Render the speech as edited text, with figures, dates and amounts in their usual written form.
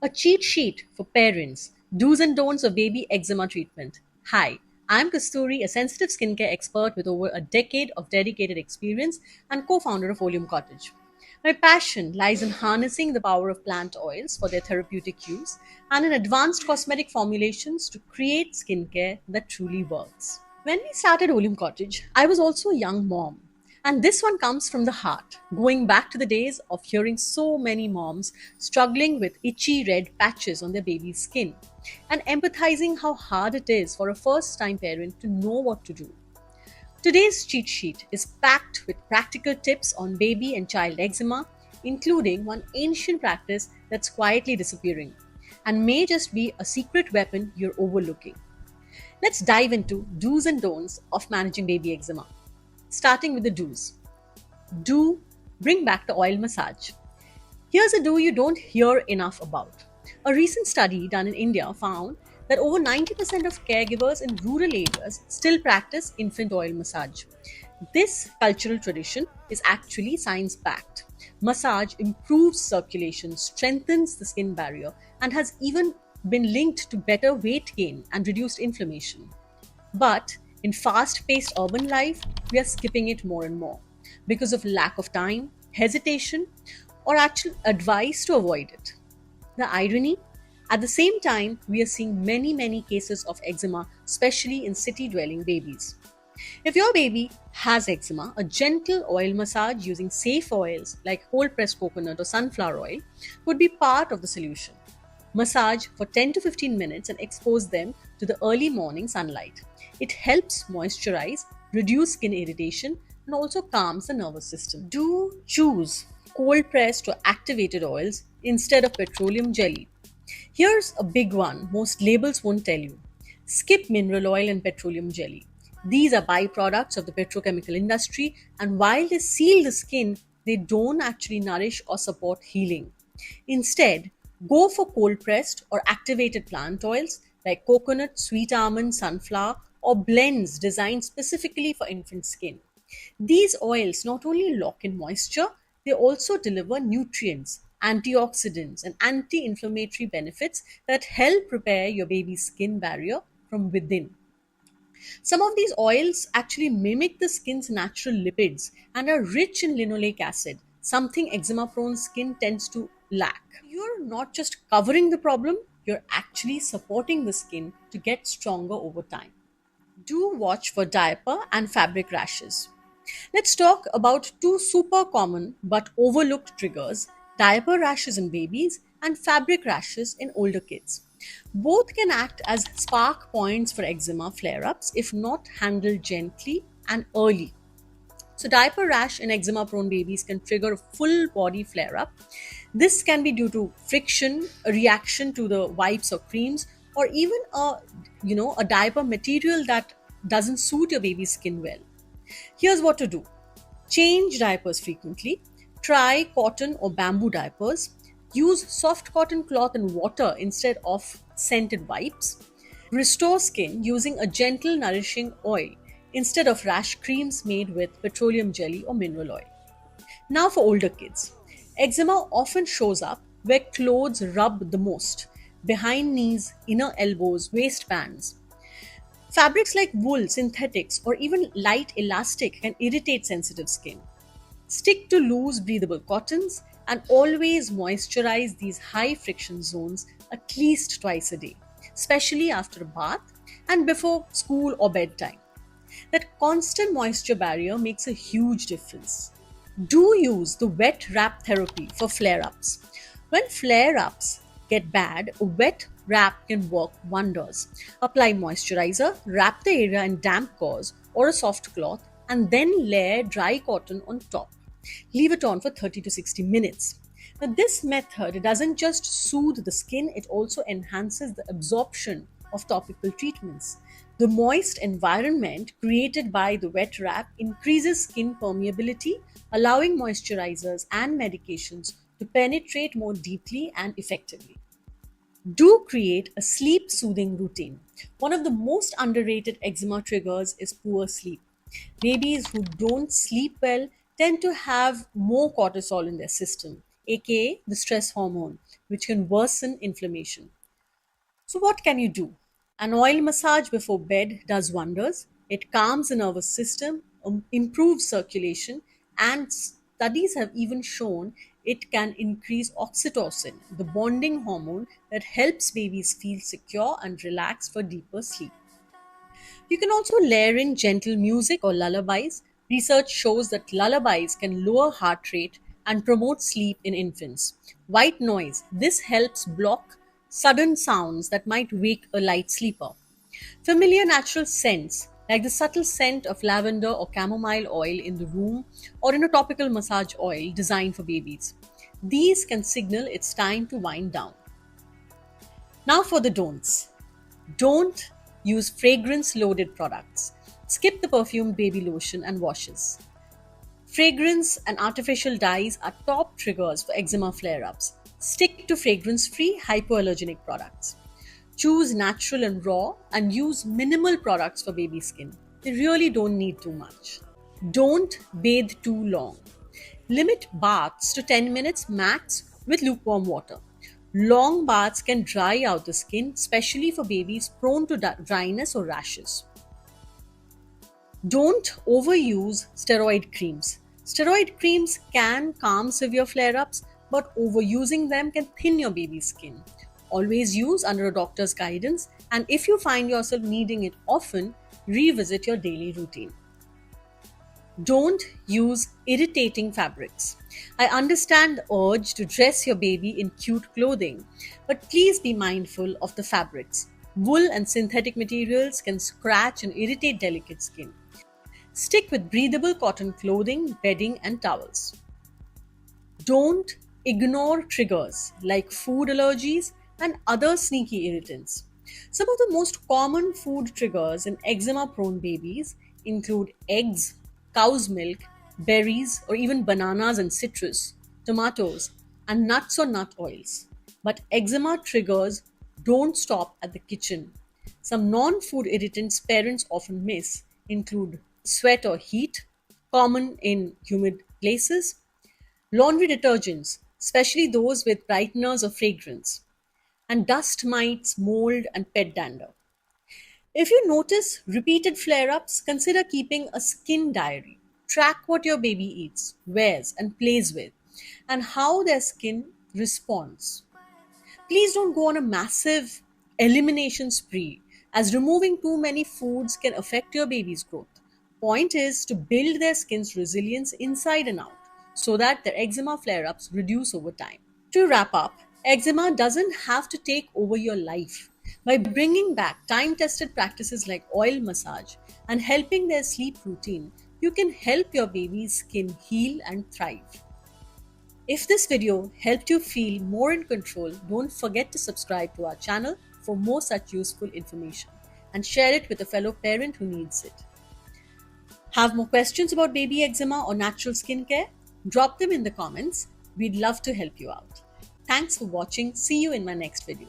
A cheat sheet for parents, do's and don'ts of baby eczema treatment. Hi, I'm Kasturi, a sensitive skincare expert with over a decade of dedicated experience and co founder of Oleum Cottage. My passion lies in harnessing the power of plant oils for their therapeutic use and in advanced cosmetic formulations to create skincare that truly works. When we started Oleum Cottage, I was also a young mom. And this one comes from the heart, going back to the days of hearing so many moms struggling with itchy red patches on their baby's skin and empathizing how hard it is for a first time parent to know what to do. Today's cheat sheet is packed with practical tips on baby and child eczema, including one ancient practice that's quietly disappearing and may just be a secret weapon you're overlooking. Let's dive into do's and don'ts of managing baby eczema. Starting with the do's. Do bring back the oil massage. Here's a do you don't hear enough about. A recent study done in India found that over 90% of caregivers in rural areas still practice infant oil massage. This cultural tradition is actually science backed. Massage improves circulation, strengthens the skin barrier, and has even been linked to better weight gain and reduced inflammation. But in fast paced urban life, we are skipping it more and more because of lack of time, hesitation, or actual advice to avoid it. The irony, at the same time, we are seeing many cases of eczema, especially in city dwelling babies. If your baby has eczema, a gentle oil massage using safe oils like cold pressed coconut or sunflower oil would be part of the solution. Massage for 10 to 15 minutes and expose them to the early morning sunlight. It helps moisturize, reduce skin irritation, and also calms the nervous system. Do choose cold pressed or activated oils instead of petroleum jelly. Here's a big one most labels won't tell you. Skip mineral oil and petroleum jelly. These are byproducts of the petrochemical industry, and while they seal the skin, they don't actually nourish or support healing. Instead, go for cold pressed or activated plant oils like coconut, sweet almond, sunflower, or blends designed specifically for infant skin. These oils not only lock in moisture, they also deliver nutrients, antioxidants, and anti inflammatory benefits that help repair your baby's skin barrier from within. Some of these oils actually mimic the skin's natural lipids and are rich in linoleic acid, something eczema prone skin tends to lack. You're not just covering the problem, you're actually supporting the skin to get stronger over time. Do watch for diaper and fabric rashes. Let's talk about two super common but overlooked triggers: diaper rashes in babies and fabric rashes in older kids. Both can act as spark points for eczema flare ups if not handled gently and early. So, diaper rash in eczema prone babies can trigger a full body flare up. This can be due to friction, a reaction to the wipes or creams, or even a diaper material that doesn't suit your baby's skin well. Here's what to do: change diapers frequently, try cotton or bamboo diapers, use soft cotton cloth and water instead of scented wipes, restore skin using a gentle, nourishing oil instead of rash creams made with petroleum jelly or mineral oil. Now, for older kids, eczema often shows up where clothes rub the most: behind knees, inner elbows, waistbands. Fabrics like wool, synthetics, or even light elastic can irritate sensitive skin. Stick to loose, breathable cottons and always moisturize these high friction zones at least twice a day, especially after a bath and before school or bedtime. That constant moisture barrier makes a huge difference. Do use the wet wrap therapy for flare ups. When flare ups get bad, a wet wrap can work wonders. Apply moisturizer, wrap the area in damp gauze or a soft cloth, and then layer dry cotton on top. Leave it on for 30 to 60 minutes. Now, this method doesn't just soothe the skin, it also enhances the absorption of topical treatments. The moist environment created by the wet wrap increases skin permeability, allowing moisturizers and medications to penetrate more deeply and effectively. Do create a sleep soothing routine. One of the most underrated eczema triggers is poor sleep. Babies who don't sleep well tend to have more cortisol in their system, aka the stress hormone, which can worsen inflammation. So, what can you do? An oil massage before bed does wonders. It calms the nervous system, improves circulation, and studies have even shown it can increase oxytocin, the bonding hormone that helps babies feel secure and relaxed for deeper sleep. You can also layer in gentle music or lullabies. Research shows that lullabies can lower heart rate and promote sleep in infants. White noise. This helps block sudden sounds that might wake a light sleeper. Familiar natural scents, like the subtle scent of lavender or chamomile oil in the room or in a topical massage oil designed for babies. These can signal it's time to wind down. Now for the don'ts. Don't use fragrance loaded products. Skip the perfumed baby lotion and washes. Fragrance and artificial dyes are top triggers for eczema flare ups. Stick to fragrance free hypoallergenic products. Choose natural and raw and use minimal products for baby skin. They really don't need too much. Don't bathe too long. Limit baths to 10 minutes max with lukewarm water. Long baths can dry out the skin, especially for babies prone to dryness or rashes. Don't overuse steroid creams. Steroid creams can calm severe flare ups, but overusing them can thin your baby's skin. Always use under a doctor's guidance, and if you find yourself needing it often, revisit your daily routine. Don't use irritating fabrics. I understand the urge to dress your baby in cute clothing, but please be mindful of the fabrics. Wool and synthetic materials can scratch and irritate delicate skin. Stick with breathable cotton clothing, bedding, and towels. Don't ignore triggers like food allergies and other sneaky irritants. Some of the most common food triggers in eczema prone babies include eggs, cow's milk, berries, or even bananas and citrus, tomatoes, and nuts or nut oils. But eczema triggers don't stop at the kitchen. Some non food irritants parents often miss include sweat or heat, common in humid places, laundry detergents, especially those with brighteners or fragrance, and dust mites, mold, and pet dander. If you notice repeated flare ups, consider keeping a skin diary. Track what your baby eats, wears, and plays with, and how their skin responds. Please don't go on a massive elimination spree, as removing too many foods can affect your baby's growth. Point is to build their skin's resilience inside and out so that their eczema flare ups reduce over time. To wrap up, eczema doesn't have to take over your life. By bringing back time tested practices like oil massage and helping their sleep routine, you can help your baby's skin heal and thrive. If this video helped you feel more in control, don't forget to subscribe to our channel for more such useful information and share it with a fellow parent who needs it. Have more questions about baby eczema or natural skincare? Drop them in the comments. We'd love to help you out. Thanks for watching. See you in my next video.